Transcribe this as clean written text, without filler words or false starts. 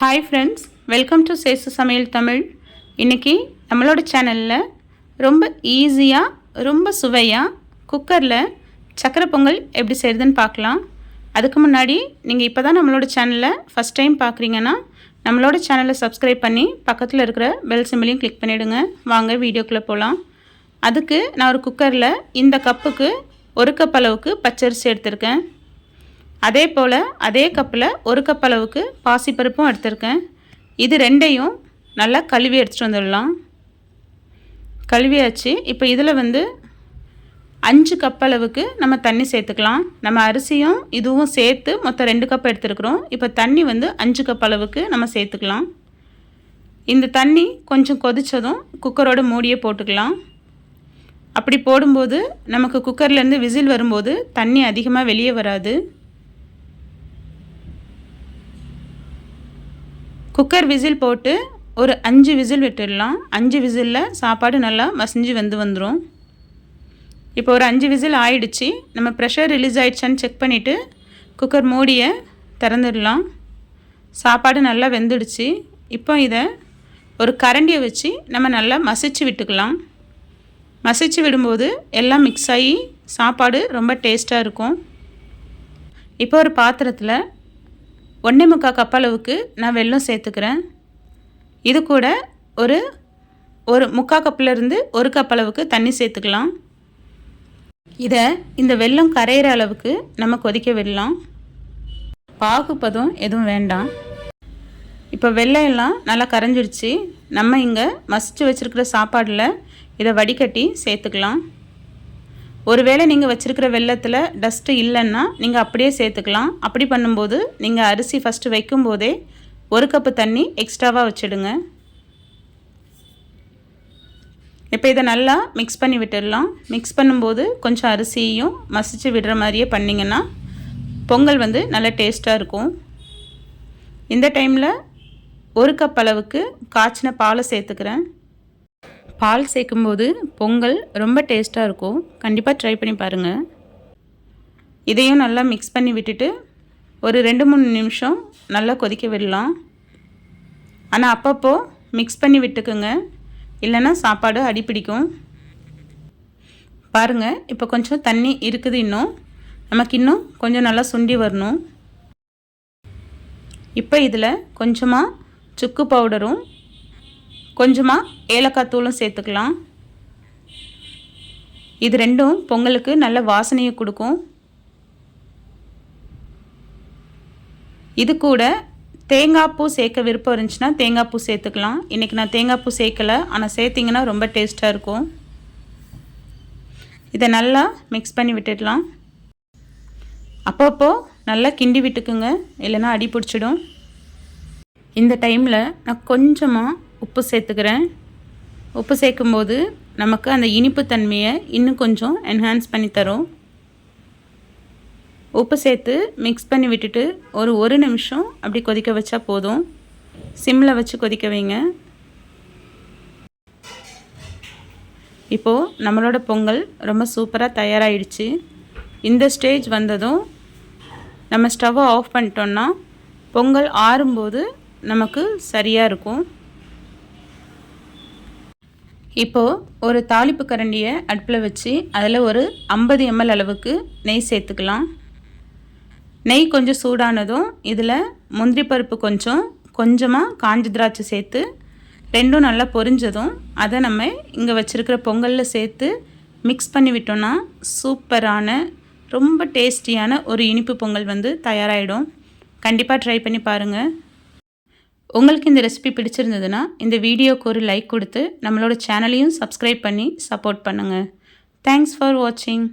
Hi friends, welcome to சேசு சமையல் தமிழ். இன்றைக்கி நம்மளோட சேனலில் ரொம்ப ஈஸியாக ரொம்ப சுவையாக குக்கரில் சக்கரை பொங்கல் எப்படி செய்கிறதுன்னு பார்க்கலாம். அதுக்கு முன்னாடி நீங்கள் இப்போ தான் நம்மளோட சேனலை ஃபஸ்ட் டைம் பார்க்குறீங்கன்னா நம்மளோட சேனலை சப்ஸ்கிரைப் பண்ணி பக்கத்தில் இருக்கிற பெல் சிம்பிளையும் கிளிக் பண்ணிவிடுங்க. வாங்க வீடியோக்குள்ளே போகலாம். அதுக்கு நான் ஒரு குக்கரில் இந்த கப்புக்கு 1 கப் அளவுக்கு பச்சரிசி எடுத்திருக்கேன். அதே போல் அதே கப்பில் 1 கப் அளவுக்கு பாசிப்பருப்பும் எடுத்திருக்கேன். இது ரெண்டையும் நல்லா கழுவி எடுத்துகிட்டு வந்துடலாம். கழுவியாச்சு. இப்போ இதில் 5 கப் அளவுக்கு நம்ம தண்ணி சேர்த்துக்கலாம். நம்ம அரிசியும் இதுவும் சேர்த்து மொத்தம் 2 கப் எடுத்துருக்குறோம். இப்போ தண்ணி 5 கப் அளவுக்கு நம்ம சேர்த்துக்கலாம். இந்த தண்ணி கொஞ்சம் கொதித்ததும் குக்கரோட மூடியை போட்டுக்கலாம். அப்படி போடும்போது நமக்கு குக்கர்லேருந்து விசில் வரும்போது தண்ணி அதிகமாக வெளியே வராது. குக்கர் விசில் போட்டு ஒரு 5 விசில் விட்டுடலாம். 5 விசிலில் சாப்பாடு நல்லா மசிஞ்சு வந்துடும். இப்போ ஒரு 5 விசில் ஆயிடுச்சு. நம்ம ப்ரெஷர் ரிலீஸ் ஆகிடுச்சான்னு செக் பண்ணிவிட்டு குக்கர் மூடியை திறந்துடலாம். சாப்பாடு நல்லா வெந்துடுச்சு. இப்போ இதை ஒரு கரண்டியை வச்சு நம்ம நல்லா மசிச்சு விட்டுக்கலாம். மசிச்சு விடும்போது எல்லாம் மிக்ஸ் ஆகி சாப்பாடு ரொம்ப டேஸ்ட்டாக இருக்கும். இப்போ ஒரு பாத்திரத்தில் 1.25 கப் அளவுக்கு நான் வெல்லம் சேர்த்துக்கிறேன். இது கூட ஒரு 1/4 கப்லேருந்து 1 கப் அளவுக்கு தண்ணி சேர்த்துக்கலாம். இதை இந்த வெல்லம் கரையிற அளவுக்கு நம்ம கொதிக்க விடலாம். பாகுபதம் எதுவும் வேண்டாம். இப்போ வெல்லம் எல்லாம் நல்லா கரைஞ்சிடுச்சு. நம்ம இங்கே மசிச்சு வச்சுருக்கிற சாப்பாடில் இதை வடிகட்டி சேர்த்துக்கலாம். ஒருவேளை நீங்கள் வச்சுருக்கிற வெல்லத்தில் டஸ்ட்டு இல்லைன்னா நீங்கள் அப்படியே சேர்த்துக்கலாம். அப்படி பண்ணும்போது நீங்கள் அரிசி ஃபஸ்ட்டு வைக்கும்போதே 1 கப்பு தண்ணி எக்ஸ்ட்ராவாக வச்சுடுங்க. இப்போ இதை நல்லா மிக்ஸ் பண்ணி விட்டுடலாம். மிக்ஸ் பண்ணும்போது கொஞ்சம் அரிசியையும் மசிச்சு விடுற மாதிரியே பண்ணிங்கன்னா பொங்கல் நல்லா டேஸ்ட்டாக இருக்கும். இந்த டைமில் 1 கப் அளவுக்கு காய்ச்சின பாலை சேர்த்துக்கிறேன். பால் சேர்க்கும்போது பொங்கல் ரொம்ப டேஸ்ட்டாக இருக்கும். கண்டிப்பாக ட்ரை பண்ணி பாருங்கள். இதையும் நல்லா மிக்ஸ் பண்ணி விட்டுட்டு ஒரு 2-3 நிமிஷம் நல்லா கொதிக்க விடலாம். ஆனால் அப்பப்போ மிக்ஸ் பண்ணி விட்டுக்குங்க, இல்லைன்னா சாப்பாடு அடிப்பிடிக்கும். பாருங்கள், இப்போ கொஞ்சம் தண்ணி இருக்குது. நமக்கு இன்னும் கொஞ்சம் நல்லா சுண்டி வரணும். இப்போ இதில் கொஞ்சமாக சுக்கு பவுடரும் கொஞ்சமாக ஏலக்காய் தூளும் சேர்த்துக்கலாம். இது ரெண்டும் பொங்கலுக்கு நல்ல வாசனையை கொடுக்கும். இது கூட தேங்காய் பூ சேர்க்க விருப்பம் இருந்துச்சுன்னா தேங்காய் பூ சேர்த்துக்கலாம். இன்றைக்கி நான் தேங்காய் பூ சேர்க்கலை, ஆனால் சேர்த்திங்கன்னா ரொம்ப டேஸ்ட்டாக இருக்கும். இதை நல்லா மிக்ஸ் பண்ணி விட்டுடலாம். அப்பப்போ நல்லா கிண்டி விட்டுக்குங்க, இல்லைன்னா அடி பிடிச்சிடும். இந்த டைமில் நான் கொஞ்சமாக உப்பு சேர்த்துக்கிறேன். உப்பு சேர்க்கும்போது நமக்கு அந்த இனிப்பு தன்மையை இன்னும் கொஞ்சம் என்ஹான்ஸ் பண்ணி தரும். உப்பு சேர்த்து மிக்ஸ் பண்ணி விட்டுட்டு ஒரு நிமிஷம் அப்படி கொதிக்க வச்சா போதும். சிம்மில் வச்சு கொதிக்க வைங்க. இப்போது நம்மளோட பொங்கல் ரொம்ப சூப்பராக தயாராகிடுச்சு. இந்த ஸ்டேஜ் வந்ததும் நம்ம ஸ்டவ்வை ஆஃப் பண்ணிட்டோன்னா பொங்கல் ஆறும்போது நமக்கு சரியாக இருக்கும். இப்போது ஒரு தாளிப்பு கரண்டியை அடுப்பில் வச்சு அதில் ஒரு 50 ml அளவுக்கு நெய் சேர்த்துக்கலாம். நெய் கொஞ்சம் சூடானதும் இதில் முந்திரி பருப்பு கொஞ்சமாக காஞ்ச திராட்சை சேர்த்து ரெண்டும் நல்லா பொரிஞ்சதும் அதை நம்ம இங்கே வச்சுருக்கிற பொங்கலில் சேர்த்து மிக்ஸ் பண்ணி விட்டோன்னா சூப்பரான ரொம்ப டேஸ்டியான ஒரு இனிப்பு பொங்கல் தயாராகிடும். கண்டிப்பாக ட்ரை பண்ணி பாருங்கள். உங்களுக்கு இந்த ரெசிபி பிடிச்சிருந்ததுன்னா இந்த வீடியோக்கு ஒரு லைக் கொடுத்து நம்மளோட சேனலையும் சப்ஸ்கிரைப் பண்ணி சப்போர்ட் பண்ணுங்கள். தேங்க்ஸ் ஃபார் வாட்சிங்.